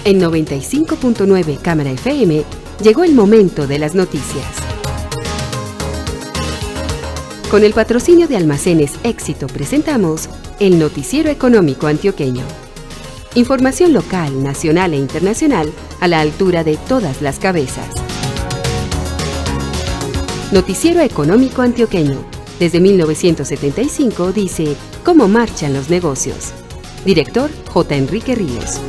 En 95.9 Cámara FM llegó el momento de las noticias. Con el patrocinio de Almacenes Éxito presentamos el Noticiero Económico Antioqueño. Información local, nacional e internacional a la altura de todas las cabezas. Noticiero Económico Antioqueño. Desde 1975 dice cómo marchan los negocios. Director J. Enrique Ríos.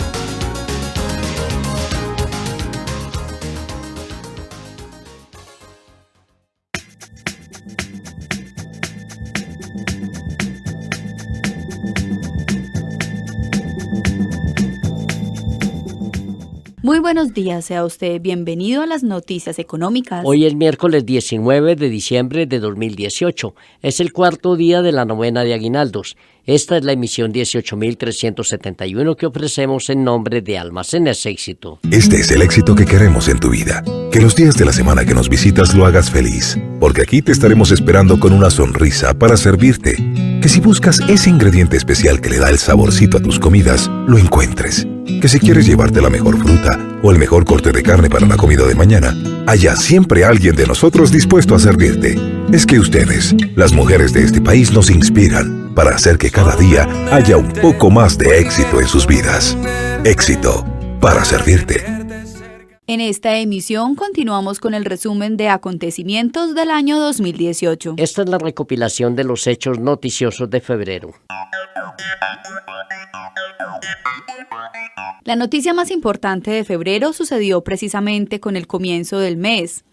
Muy buenos días, sea usted bienvenido a las noticias económicas. Hoy es miércoles 19 de diciembre de 2018. Es el cuarto día de la novena de aguinaldos. Esta es la emisión 18.371 que ofrecemos en nombre de Almacenes Éxito. Este es el éxito que queremos en tu vida. Que los días de la semana que nos visitas lo hagas feliz. Porque aquí te estaremos esperando con una sonrisa para servirte. Que si buscas ese ingrediente especial que le da el saborcito a tus comidas, lo encuentres. Que si quieres llevarte la mejor fruta o el mejor corte de carne para la comida de mañana, haya siempre alguien de nosotros dispuesto a servirte. Es que ustedes, las mujeres de este país, nos inspiran para hacer que cada día haya un poco más de éxito en sus vidas. Éxito para servirte. En esta emisión continuamos con el resumen de acontecimientos del año 2018. Esta es la recopilación de los hechos noticiosos de febrero. La noticia más importante de febrero sucedió precisamente con el comienzo del mes.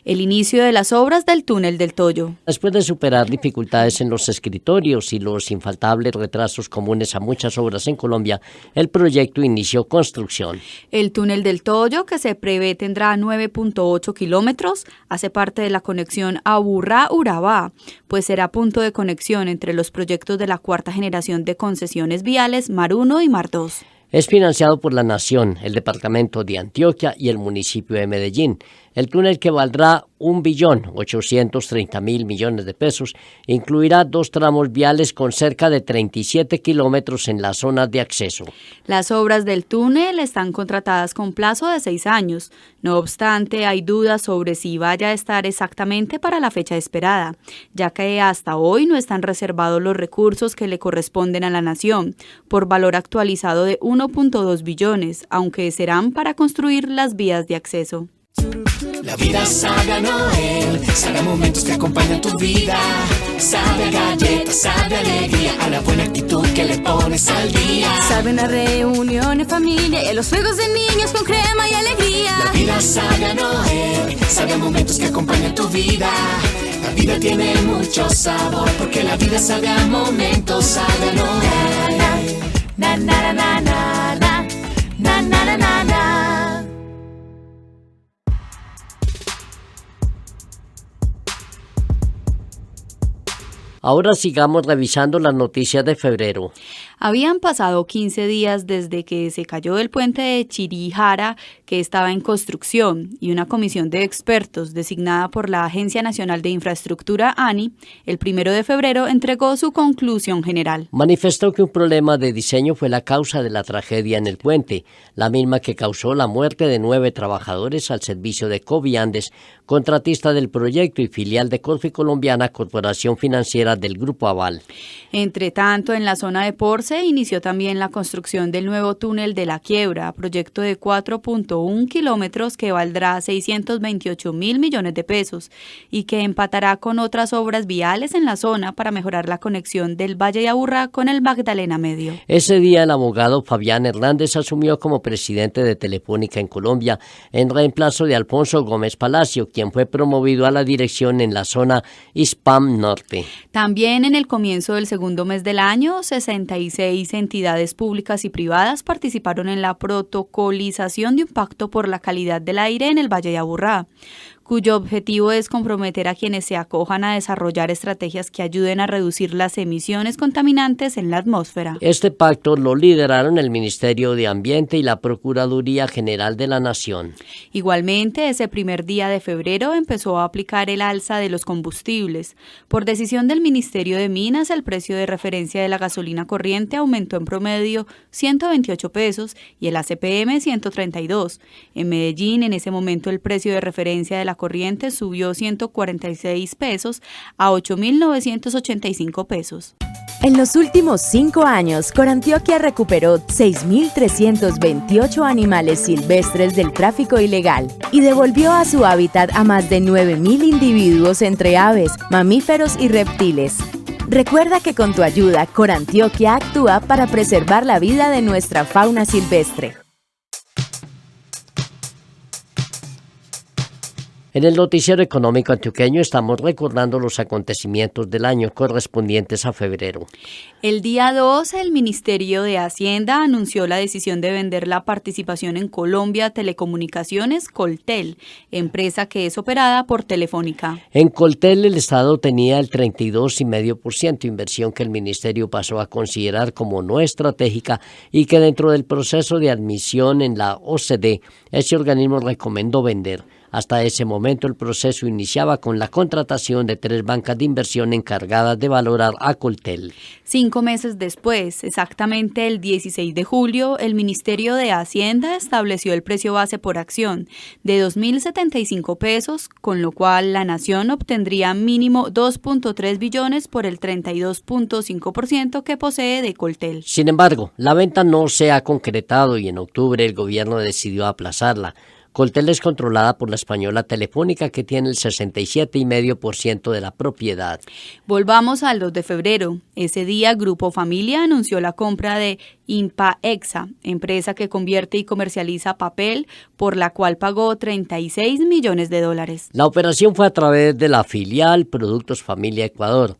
El inicio de las obras del túnel del Toyo. Después de superar dificultades en los escritorios y los infaltables retrasos comunes a muchas obras en Colombia, el proyecto inició construcción. El túnel del Toyo, que se prevé tendrá 9.8 kilómetros, hace parte de la conexión Aburrá-Urabá, pues será punto de conexión entre los proyectos de la cuarta generación de concesiones viales Mar 1 y Mar 2. Es financiado por la Nación, el Departamento de Antioquia y el municipio de Medellín. El túnel, que valdrá 1.830.000 millones de pesos, incluirá 2 tramos viales con cerca de 37 kilómetros en las zonas de acceso. Las obras del túnel están contratadas con plazo de 6 años. No obstante, hay dudas sobre si vaya a estar exactamente para la fecha esperada, ya que hasta hoy no están reservados los recursos que le corresponden a la Nación, por valor actualizado de 1.2 billones, aunque serán para construir las vías de acceso. La vida sabe a Noel, sabe a momentos que acompañan tu vida. Sabe a galletas, sabe a alegría, a la buena actitud que le pones al día. Sabe una reunión en familia y a los juegos de niños con crema y alegría. La vida sabe a Noel, sabe a momentos que acompañan tu vida. La vida tiene mucho sabor, porque la vida sabe a momentos, sabe a Noel. Na na na na na na na na na na na. Ahora sigamos revisando las noticias de febrero. Habían pasado 15 días desde que se cayó el puente de Chirijara, que estaba en construcción, y una comisión de expertos designada por la Agencia Nacional de Infraestructura, ANI, el 1 de febrero entregó su conclusión general. Manifestó que un problema de diseño fue la causa de la tragedia en el puente, la misma que causó la muerte de 9 trabajadores al servicio de Coviandes, contratista del proyecto y filial de Corfi Colombiana, corporación financiera del Grupo Aval. Entre tanto, en la zona de Porce inició también la construcción del nuevo túnel de la Quiebra, proyecto de 4.1 kilómetros que valdrá 628.000 millones de pesos y que empatará con otras obras viales en la zona para mejorar la conexión del Valle de Aburrá con el Magdalena Medio. Ese día el abogado Fabián Hernández asumió como presidente de Telefónica en Colombia en reemplazo de Alfonso Gómez Palacio, quien fue promovido a la dirección en la zona ISPAM Norte. También en el comienzo del segundo mes del año, 66 entidades públicas y privadas participaron en la protocolización de un pacto por la calidad del aire en el Valle de Aburrá. cuyo objetivo es comprometer a quienes se acojan a desarrollar estrategias que ayuden a reducir las emisiones contaminantes en la atmósfera. Este pacto lo lideraron el Ministerio de Ambiente y la Procuraduría General de la Nación. Igualmente, ese primer día de febrero empezó a aplicar el alza de los combustibles. Por decisión del Ministerio de Minas, el precio de referencia de la gasolina corriente aumentó en promedio 128 pesos y el ACPM 132. En Medellín, en ese momento, el precio de referencia de la corriente subió 146 pesos a 8.985 pesos. En los últimos 5 años, Corantioquia recuperó 6.328 animales silvestres del tráfico ilegal y devolvió a su hábitat a más de 9.000 individuos entre aves, mamíferos y reptiles. Recuerda que con tu ayuda, Corantioquia actúa para preservar la vida de nuestra fauna silvestre. En el noticiero económico antioqueño estamos recordando los acontecimientos del año correspondientes a febrero. El día 2, el Ministerio de Hacienda anunció la decisión de vender la participación en Colombia Telecomunicaciones Coltel, empresa que es operada por Telefónica. En Coltel el Estado tenía el 32,5%, inversión que el Ministerio pasó a considerar como no estratégica y que dentro del proceso de admisión en la OCDE, ese organismo recomendó vender. Hasta ese momento el proceso iniciaba con la contratación de 3 bancas de inversión encargadas de valorar a Coltel. 5 meses después, exactamente el 16 de julio, el Ministerio de Hacienda estableció el precio base por acción de 2.075 pesos, con lo cual la nación obtendría mínimo 2.3 billones por el 32.5% que posee de Coltel. Sin embargo, la venta no se ha concretado y en octubre el gobierno decidió aplazarla. Coltel es controlada por la española Telefónica, que tiene el 67,5% de la propiedad. Volvamos al 2 de febrero. Ese día, Grupo Familia anunció la compra de Impaexa, empresa que convierte y comercializa papel, por la cual pagó $36 millones. La operación fue a través de la filial Productos Familia Ecuador.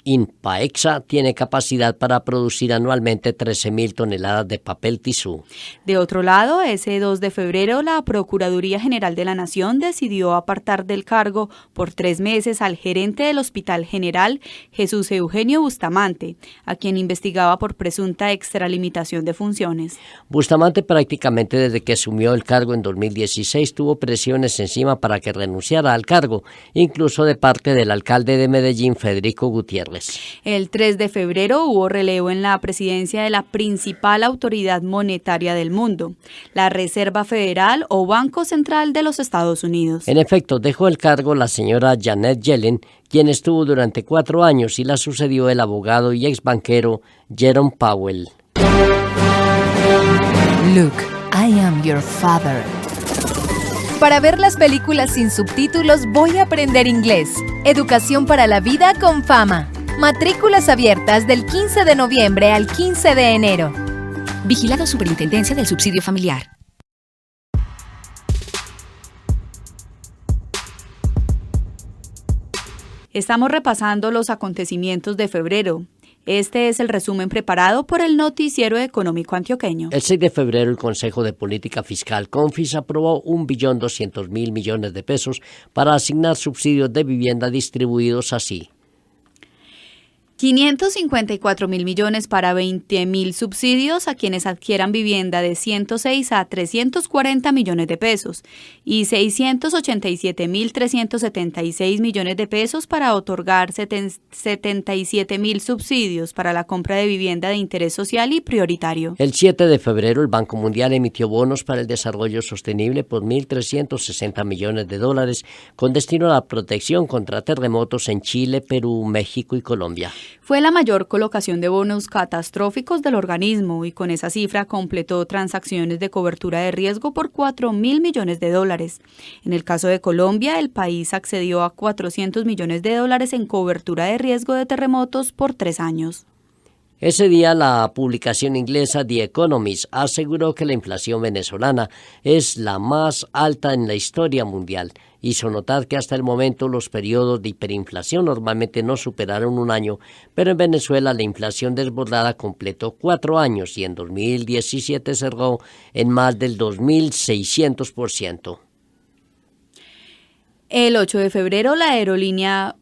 Impaexa tiene capacidad para producir anualmente 13.000 toneladas de papel tisú. De otro lado, ese 2 de febrero, la Procuraduría General de la Nación decidió apartar del cargo por 3 meses al gerente del Hospital General, Jesús Eugenio Bustamante, a quien investigaba por presunta extralimitación de funciones. Bustamante prácticamente desde que asumió el cargo en 2016 tuvo presiones encima para que renunciara al cargo, incluso de parte del alcalde de Medellín, Federico Gutiérrez. El 3 de febrero hubo relevo en la presidencia de la principal autoridad monetaria del mundo, la Reserva Federal o Banco Central de los Estados Unidos. En efecto, dejó el cargo la señora Janet Yellen, quien estuvo durante 4 años y la sucedió el abogado y exbanquero Jerome Powell. Luke, I am your father. Para ver las películas sin subtítulos voy a aprender inglés. Educación para la vida con Fama. Matrículas abiertas del 15 de noviembre al 15 de enero. Vigilado Superintendencia del Subsidio Familiar. Estamos repasando los acontecimientos de febrero. Este es el resumen preparado por el Noticiero Económico Antioqueño. El 6 de febrero el Consejo de Política Fiscal CONFIS aprobó 1.200.000 millones de pesos para asignar subsidios de vivienda distribuidos así. 554.000 millones para 20.000 subsidios a quienes adquieran vivienda de 106 a 340 millones de pesos y 687.376 millones de pesos para otorgar 77.000 subsidios para la compra de vivienda de interés social y prioritario. El 7 de febrero el Banco Mundial emitió bonos para el desarrollo sostenible por $1.360 millones con destino a la protección contra terremotos en Chile, Perú, México y Colombia. Fue la mayor colocación de bonos catastróficos del organismo y con esa cifra completó transacciones de cobertura de riesgo por $4.000 millones. En el caso de Colombia, el país accedió a $400 millones en cobertura de riesgo de terremotos por 3 años. Ese día la publicación inglesa The Economist aseguró que la inflación venezolana es la más alta en la historia mundial. Hizo notar que hasta el momento los periodos de hiperinflación normalmente no superaron 1 año, pero en Venezuela la inflación desbordada completó 4 años y en 2017 cerró en más del 2.600%. El 8 de febrero, la aerolínea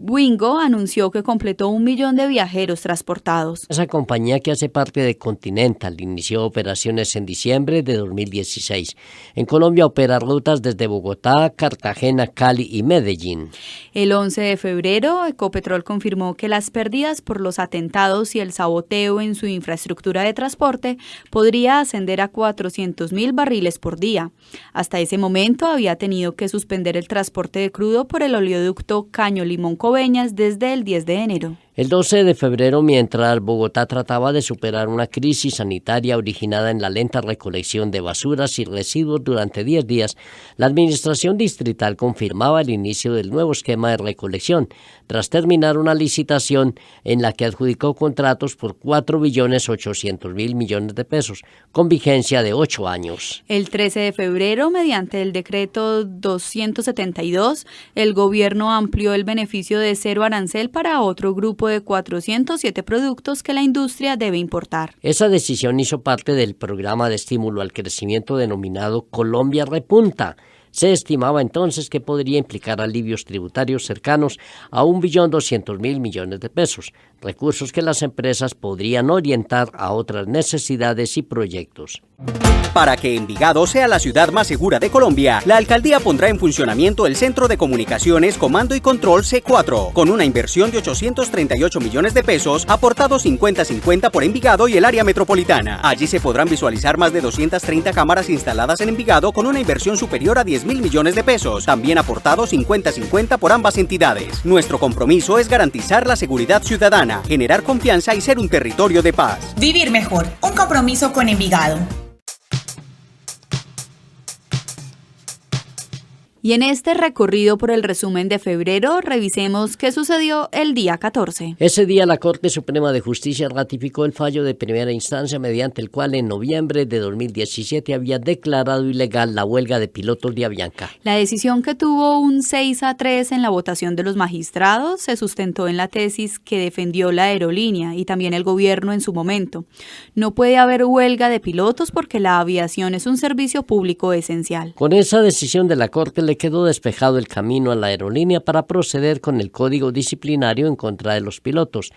Wingo anunció que completó 1 millón de viajeros transportados. Esa compañía, que hace parte de Continental, inició operaciones en diciembre de 2016. En Colombia opera rutas desde Bogotá, Cartagena, Cali y Medellín. El 11 de febrero, Ecopetrol confirmó que las pérdidas por los atentados y el saboteo en su infraestructura de transporte podría ascender a 400.000 barriles por día. Hasta ese momento había tenido que suspender el transporte de crudo por el oleoducto Caño Limón-Coveñas desde el 10 de enero. El 12 de febrero, mientras Bogotá trataba de superar una crisis sanitaria originada en la lenta recolección de basuras y residuos durante 10 días, la Administración Distrital confirmaba el inicio del nuevo esquema de recolección, tras terminar una licitación en la que adjudicó contratos por 4.800.000 millones de pesos, con vigencia de 8 años. El 13 de febrero, mediante el decreto 272, el gobierno amplió el beneficio de cero arancel para otro grupo de 407 productos que la industria debe importar. Esa decisión hizo parte del programa de estímulo al crecimiento denominado Colombia Repunta. Se estimaba entonces que podría implicar alivios tributarios cercanos a 1.200.000 millones de pesos, recursos que las empresas podrían orientar a otras necesidades y proyectos. Para que Envigado sea la ciudad más segura de Colombia, la alcaldía pondrá en funcionamiento el Centro de Comunicaciones, Comando y Control C4, con una inversión de 838 millones de pesos, aportados 50-50 por Envigado y el área metropolitana. Allí se podrán visualizar más de 230 cámaras instaladas en Envigado con una inversión superior a 10.000 millones de pesos, también aportados 50-50 por ambas entidades. Nuestro compromiso es garantizar la seguridad ciudadana, generar confianza y ser un territorio de paz. Vivir mejor, un compromiso con Envigado. Y en este recorrido por el resumen de febrero, revisemos qué sucedió el día 14. Ese día la Corte Suprema de Justicia ratificó el fallo de primera instancia mediante el cual en noviembre de 2017 había declarado ilegal la huelga de pilotos de Avianca. La decisión, que tuvo un 6-3 en la votación de los magistrados, se sustentó en la tesis que defendió la aerolínea y también el gobierno en su momento. No puede haber huelga de pilotos porque la aviación es un servicio público esencial. Con esa decisión de la Corte le quedó despejado el camino a la aerolínea para proceder con el código disciplinario en contra de los pilotos.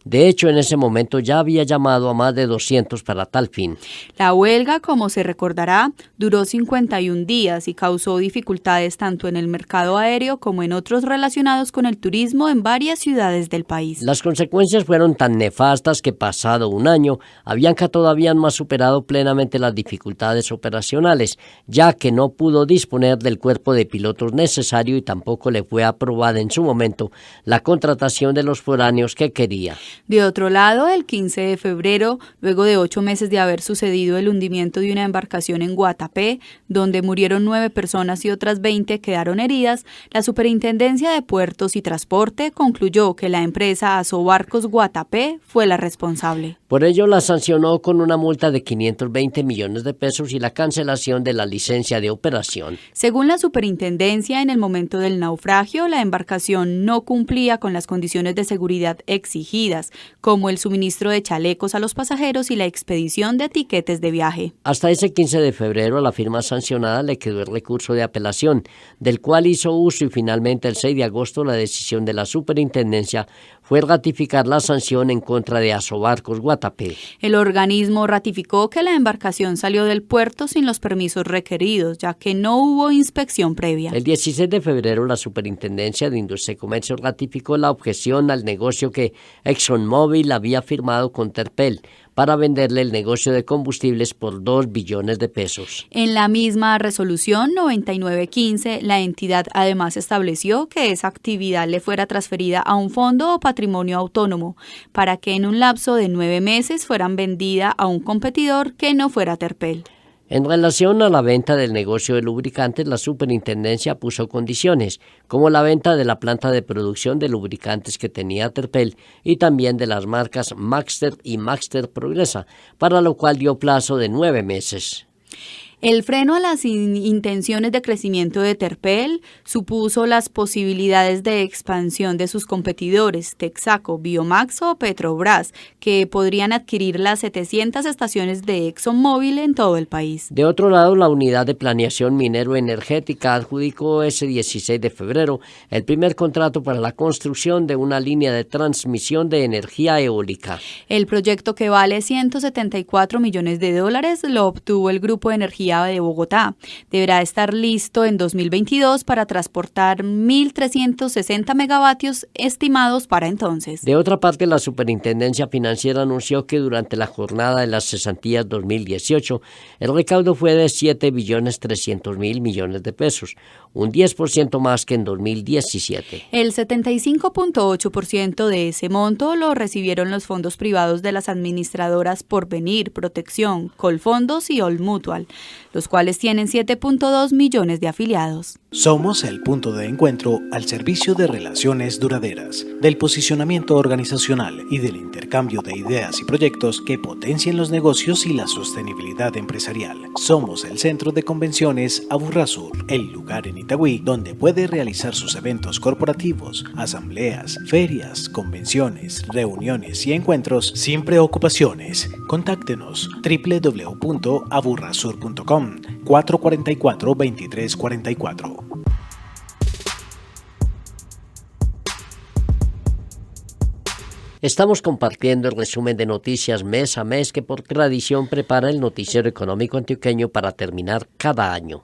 De hecho, en ese momento ya había llamado a más de 200 para tal fin. La huelga, como se recordará, duró 51 días y causó dificultades tanto en el mercado aéreo como en otros relacionados con el turismo en varias ciudades del país. Las consecuencias fueron tan nefastas que, pasado un año, Avianca todavía no ha superado plenamente las dificultades operacionales, ya que no pudo disponer del cuerpo de pilotos necesario y tampoco le fue aprobada en su momento la contratación de los foráneos que quería. De otro lado, el 15 de febrero, luego de 8 meses de haber sucedido el hundimiento de una embarcación en Guatapé, donde murieron 9 personas y otras 20 quedaron heridas, la Superintendencia de Puertos y Transporte concluyó que la empresa Asobarcos Guatapé fue la responsable. Por ello la sancionó con una multa de 520 millones de pesos y la cancelación de la licencia de operación. Según la superintendencia, en el momento del naufragio, la embarcación no cumplía con las condiciones de seguridad exigidas, como el suministro de chalecos a los pasajeros y la expedición de tiquetes de viaje. Hasta ese 15 de febrero a la firma sancionada le quedó el recurso de apelación, del cual hizo uso y finalmente el 6 de agosto la decisión de la superintendencia fue ratificar la sanción en contra de Asobarcos Guatapé. El organismo ratificó que la embarcación salió del puerto sin los permisos requeridos, ya que no hubo inspección previa. El 16 de febrero la Superintendencia de Industria y Comercio ratificó la objeción al negocio que ExxonMobil había firmado con Terpel para venderle el negocio de combustibles por 2 billones de pesos. En la misma resolución 9915, la entidad además estableció que esa actividad le fuera transferida a un fondo o patrimonio autónomo, para que en un lapso de 9 meses fueran vendida a un competidor que no fuera Terpel. En relación a la venta del negocio de lubricantes, la superintendencia puso condiciones, como la venta de la planta de producción de lubricantes que tenía Terpel y también de las marcas Maxter y Maxter Progresa, para lo cual dio plazo de 9 meses. El freno a las intenciones de crecimiento de Terpel supuso las posibilidades de expansión de sus competidores, Texaco, Biomax o Petrobras, que podrían adquirir las 700 estaciones de ExxonMobil en todo el país. De otro lado, la Unidad de Planeación Minero-Energética adjudicó ese 16 de febrero el primer contrato para la construcción de una línea de transmisión de energía eólica. El proyecto, que vale $174 millones, lo obtuvo el Grupo de Energía de Bogotá. Deberá estar listo en 2022 para transportar 1.360 megavatios estimados para entonces. De otra parte, la Superintendencia Financiera anunció que durante la jornada de las cesantías 2018, el recaudo fue de 7.300.000 millones de pesos, un 10% más que en 2017. El 75.8% de ese monto lo recibieron los fondos privados de las administradoras Porvenir, Protección, Colfondos y Old Mutual, los cuales tienen 7.2 millones de afiliados. Somos el punto de encuentro al servicio de relaciones duraderas, del posicionamiento organizacional y del intercambio de ideas y proyectos que potencien los negocios y la sostenibilidad empresarial. Somos el centro de convenciones Aburrasur, el lugar en Itagüí donde puede realizar sus eventos corporativos, asambleas, ferias, convenciones, reuniones y encuentros sin preocupaciones. Contáctenos www.aburrasur.com 444-2344. Estamos compartiendo el resumen de noticias mes a mes que por tradición prepara el Noticiero Económico Antioqueño para terminar cada año.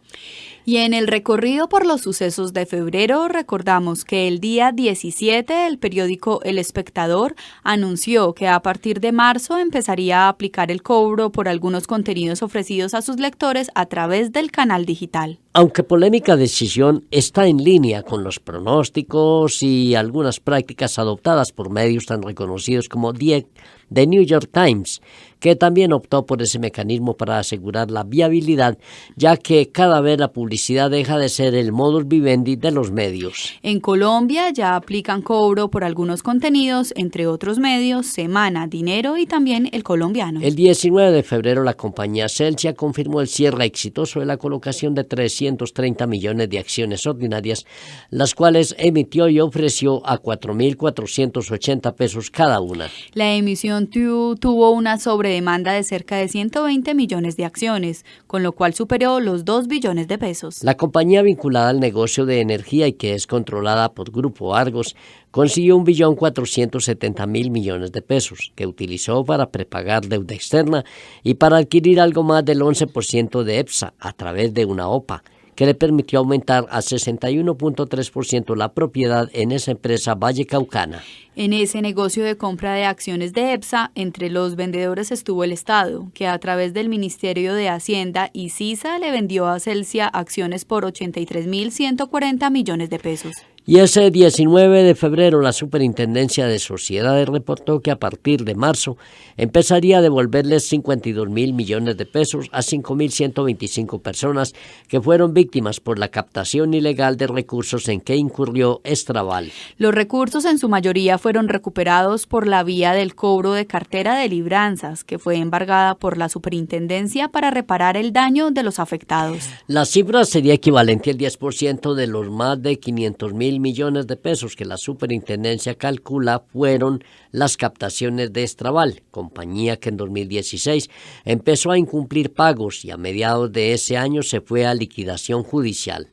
Y en el recorrido por los sucesos de febrero, recordamos que el día 17 el periódico El Espectador anunció que a partir de marzo empezaría a aplicar el cobro por algunos contenidos ofrecidos a sus lectores a través del canal digital. Aunque polémica decisión está en línea con los pronósticos y algunas prácticas adoptadas por medios tan reconocidos como The New York Times, que también optó por ese mecanismo para asegurar la viabilidad, ya que cada vez la publicidad deja de ser el modus vivendi de los medios. En Colombia ya aplican cobro por algunos contenidos, entre otros medios, Semana, Dinero y también El Colombiano. El 19 de febrero la compañía Celsia confirmó el cierre exitoso de la colocación de 330 millones de acciones ordinarias, las cuales emitió y ofreció a 4.480 pesos cada una. La emisión tuvo una sobredemanda de cerca de 120 millones de acciones, con lo cual superó los 2 billones de pesos. La compañía vinculada al negocio de energía y que es controlada por Grupo Argos consiguió 1.470.000 millones de pesos, que utilizó para prepagar deuda externa y para adquirir algo más del 11% de EPSA a través de una OPA, que le permitió aumentar a 61.3% la propiedad en esa empresa vallecaucana. En ese negocio de compra de acciones de EPSA, entre los vendedores estuvo el Estado, que a través del Ministerio de Hacienda y CISA le vendió a Celsia acciones por 83.140 millones de pesos. Y ese 19 de febrero la Superintendencia de Sociedades reportó que a partir de marzo empezaría a devolverles 52.000 millones de pesos a 5.125 personas que fueron víctimas por la captación ilegal de recursos en que incurrió Estraval. Los recursos en su mayoría fueron recuperados por la vía del cobro de cartera de libranzas, que fue embargada por la Superintendencia para reparar el daño de los afectados. La cifra sería equivalente al 10% de los más de 500.000 millones de pesos que la Superintendencia calcula fueron las captaciones de Estraval, compañía que en 2016 empezó a incumplir pagos y a mediados de ese año se fue a liquidación judicial.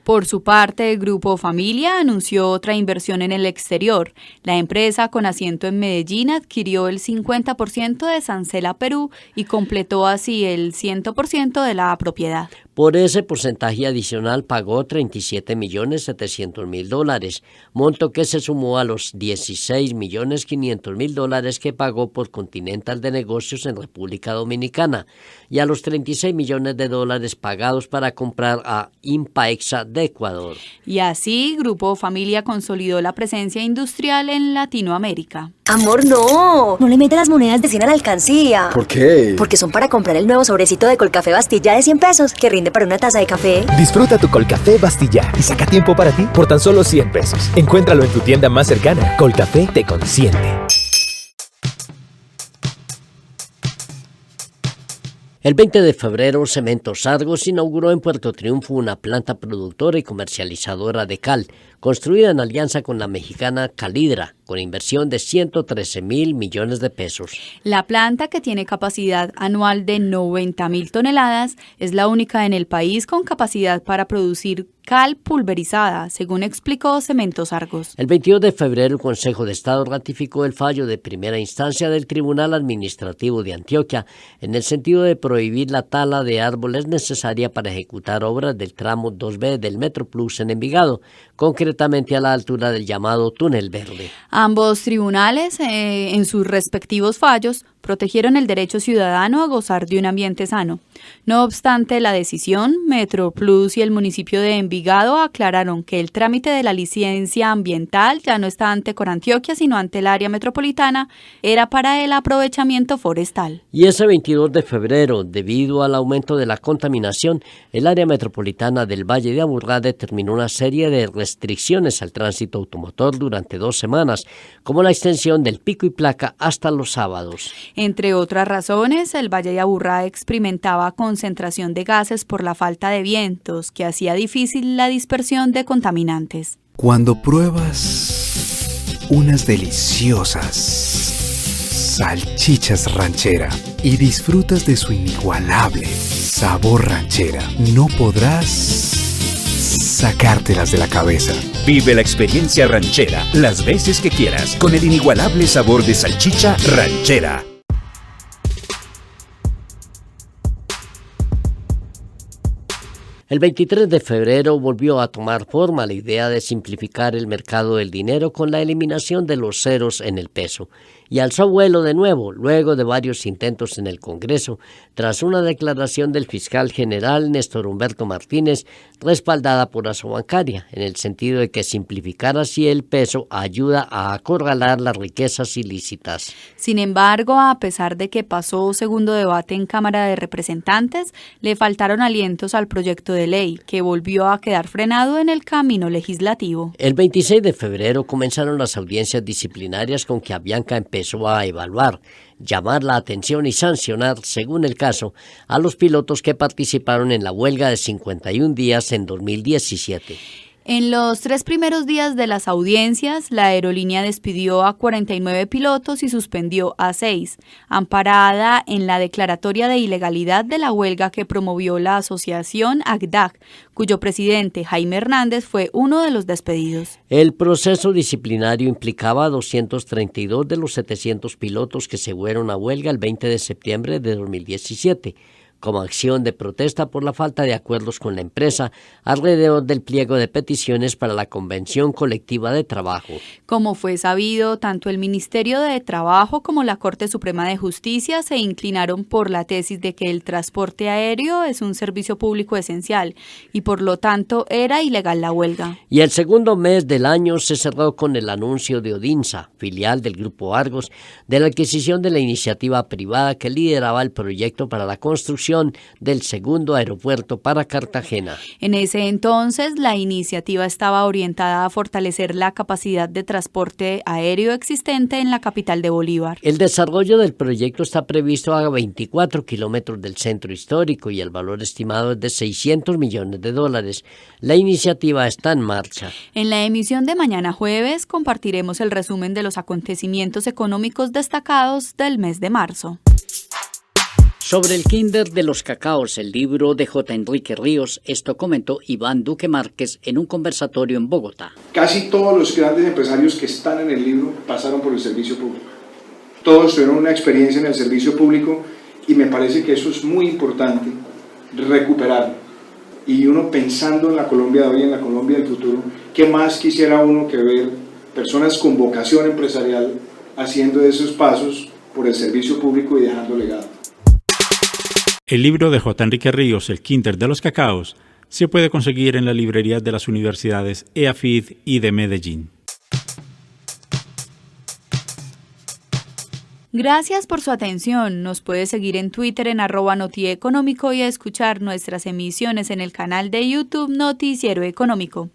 Por su parte, el Grupo Familia anunció otra inversión en el exterior. La empresa, con asiento en Medellín, adquirió el 50% de Sancela Perú y completó así el 100% de la propiedad. Por ese porcentaje adicional pagó $37.700.000, monto que se sumó a los $16.500.000 que pagó por Continental de Negocios en República Dominicana y a los $36 millones pagados para comprar a Impaexa de Ecuador. Y así, Grupo Familia consolidó la presencia industrial en Latinoamérica. Amor, no le metas las monedas de 100 a la alcancía. ¿Por qué? Porque son para comprar el nuevo sobrecito de Colcafé Bastilla de 100 pesos, que rinde para una taza de café. Disfruta tu Colcafé Bastilla y saca tiempo para ti por tan solo 100 pesos. Encuéntralo en tu tienda más cercana. Colcafé te consiente. El 20 de febrero, Cementos Argos inauguró en Puerto Triunfo una planta productora y comercializadora de cal, construida en alianza con la mexicana Calidra, con inversión de 113.000 millones de pesos. La planta, que tiene capacidad anual de 90.000 toneladas, es la única en el país con capacidad para producir cal pulverizada, según explicó Cementos Argos. El 22 de febrero, el Consejo de Estado ratificó el fallo de primera instancia del Tribunal Administrativo de Antioquia en el sentido de prohibir la tala de árboles necesaria para ejecutar obras del tramo 2B del Metroplus en Envigado, concretamente a la altura del llamado Túnel Verde. Ambos tribunales, en sus respectivos fallos, protegieron el derecho ciudadano a gozar de un ambiente sano. No obstante la decisión, Metroplus y el municipio de Envigado aclararon que el trámite de la licencia ambiental ya no está ante Corantioquia, sino ante el área metropolitana, era para el aprovechamiento forestal. Y ese 22 de febrero, debido al aumento de la contaminación, el área metropolitana del Valle de Aburrá determinó una serie de restricciones al tránsito automotor durante 2 semanas, como la extensión del pico y placa hasta los sábados. Entre otras razones, el Valle de Aburrá experimentaba concentración de gases por la falta de vientos, que hacía difícil la dispersión de contaminantes. Cuando pruebas unas deliciosas salchichas ranchera y disfrutas de su inigualable sabor ranchera, no podrás sacártelas de la cabeza. Vive la experiencia ranchera las veces que quieras con el inigualable sabor de salchicha ranchera. El 23 de febrero volvió a tomar forma la idea de simplificar el mercado del dinero con la eliminación de los ceros en el peso, y alzó vuelo de nuevo luego de varios intentos en el Congreso, tras una declaración del fiscal general Néstor Humberto Martínez, respaldada por Asobancaria, en el sentido de que simplificar así el peso ayuda a acorralar las riquezas ilícitas. Sin embargo, a pesar de que pasó segundo debate en Cámara de Representantes, le faltaron alientos al proyecto de ley, que volvió a quedar frenado en el camino legislativo. El 26 de febrero comenzaron las audiencias disciplinarias con que Avianca empezó a evaluar, llamar la atención y sancionar, según el caso, a los pilotos que participaron en la huelga de 51 días en 2017. En los 3 primeros días de las audiencias, la aerolínea despidió a 49 pilotos y suspendió a 6, amparada en la declaratoria de ilegalidad de la huelga que promovió la asociación ACDAC, cuyo presidente, Jaime Hernández, fue uno de los despedidos. El proceso disciplinario implicaba a 232 de los 700 pilotos que se fueron a huelga el 20 de septiembre de 2017. Como acción de protesta por la falta de acuerdos con la empresa alrededor del pliego de peticiones para la Convención Colectiva de Trabajo. Como fue sabido, tanto el Ministerio de Trabajo como la Corte Suprema de Justicia se inclinaron por la tesis de que el transporte aéreo es un servicio público esencial y por lo tanto era ilegal la huelga. Y el segundo mes del año se cerró con el anuncio de Odinsa, filial del Grupo Argos, de la adquisición de la iniciativa privada que lideraba el proyecto para la construcción del segundo aeropuerto para Cartagena. En ese entonces, la iniciativa estaba orientada a fortalecer la capacidad de transporte aéreo existente en la capital de Bolívar. El desarrollo del proyecto está previsto a 24 kilómetros del centro histórico y el valor estimado es de $600 millones. La iniciativa está en marcha. En la emisión de mañana jueves compartiremos el resumen de los acontecimientos económicos destacados del mes de marzo. Sobre el Kinder de los Cacaos, el libro de J. Enrique Ríos, esto comentó Iván Duque Márquez en un conversatorio en Bogotá. Casi todos los grandes empresarios que están en el libro pasaron por el servicio público. Todos tuvieron una experiencia en el servicio público y me parece que eso es muy importante, recuperarlo. Y uno pensando en la Colombia de hoy, en la Colombia del futuro, ¿qué más quisiera uno que ver personas con vocación empresarial haciendo esos pasos por el servicio público y dejando legado? El libro de J. Enrique Ríos, El Kinder de los Cacaos, se puede conseguir en las librerías de las universidades EAFID y de Medellín. Gracias por su atención. Nos puede seguir en Twitter en @notieconómico y escuchar nuestras emisiones en el canal de YouTube Noticiero Económico.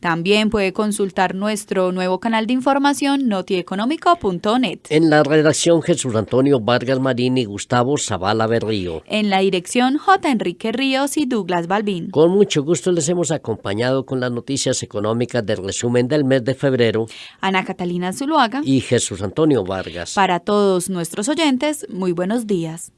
También puede consultar nuestro nuevo canal de información notieconómico.net. En la redacción Jesús Antonio Vargas Marín y Gustavo Zavala Berrío. En la dirección J. Enrique Ríos y Douglas Balbín. Con mucho gusto les hemos acompañado con las noticias económicas del resumen del mes de febrero. Ana Catalina Zuluaga y Jesús Antonio Vargas. Para todos nuestros oyentes, muy buenos días.